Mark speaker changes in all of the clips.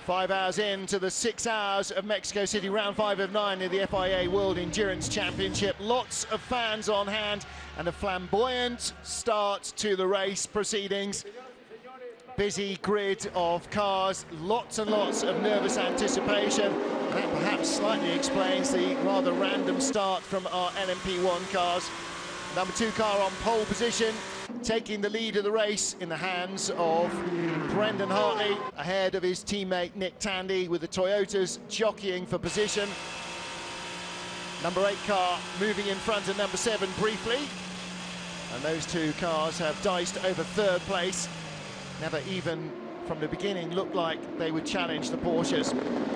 Speaker 1: 5 hours into the 6 hours of Mexico City, round 5 of 9 in the FIA World Endurance Championship. Lots of fans on hand and a flamboyant start to the race proceedings. Busy grid of cars, lots and lots of nervous anticipation. And that perhaps slightly explains the rather random start from our LMP1 cars. Number 2 car on pole position, taking the lead of the race in the hands of Brendan Hartley, ahead of his teammate Nick Tandy, with the Toyotas jockeying for position. Number 8 car moving in front of number 7 briefly, and those 2 cars have diced over 3rd place. Never even from the beginning looked like they would challenge the Porsches.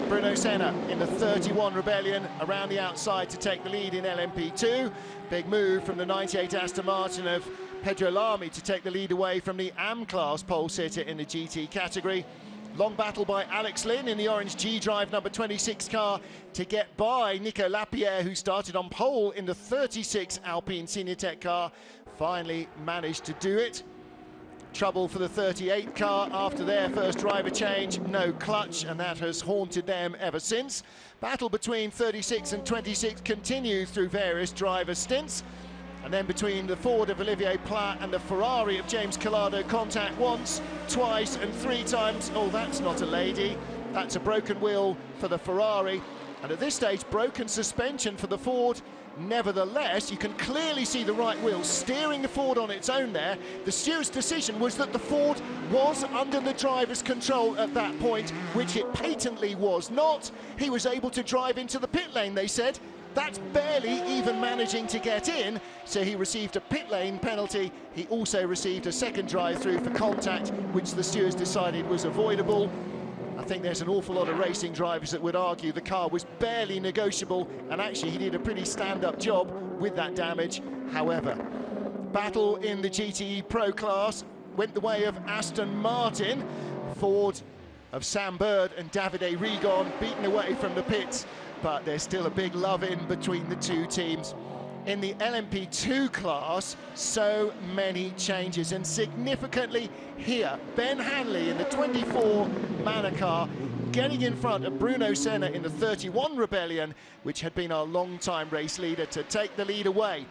Speaker 1: Bruno Senna in the 31 Rebellion around the outside to take the lead in LMP2. Big move from the 98 Aston Martin of Pedro Lamy to take the lead away from the AM-class pole sitter in the GT category. Long battle by Alex Lynn in the orange G-Drive number 26 car to get by Nico Lapierre, who started on pole in the 36 Alpine Signatech car. Finally managed to do it. Trouble for the 38 car after their first driver change, no clutch, and that has haunted them ever since. Battle between 36 and 26 continues through various driver stints, and then between the Ford of Olivier Pla and the Ferrari of James Calado, contact once, twice and 3 times. Oh, that's not a lady, that's a broken wheel for the Ferrari, and at this stage broken suspension for the Ford. Nevertheless, you can clearly see the right wheel steering the Ford on its own there. The steward's decision was that the Ford was under the driver's control at that point, which it patently was not. He was able to drive into the pit lane, they said. That's barely even managing to get in, so he received a pit lane penalty. He also received a second drive-through for contact, which the stewards decided was avoidable. I think there's an awful lot of racing drivers that would argue the car was barely negotiable, and actually he did a pretty stand-up job with that damage. However, battle in the GTE Pro class went the way of Aston Martin. Ford of Sam Bird and Davide Rigon beaten away from the pits, but there's still a big love-in between the 2 teams. In the LMP2 class, so many changes, and significantly here, Ben Hanley in the 24 Manor car getting in front of Bruno Senna in the 31 Rebellion, which had been our long-time race leader, to take the lead away.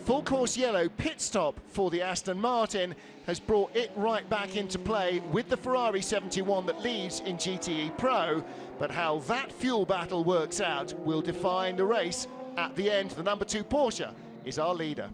Speaker 1: Full course yellow pit stop for the Aston Martin has brought it right back into play with the Ferrari 71 that leads in GTE Pro, but how that fuel battle works out will define the race at the end. The number 2 Porsche is our leader.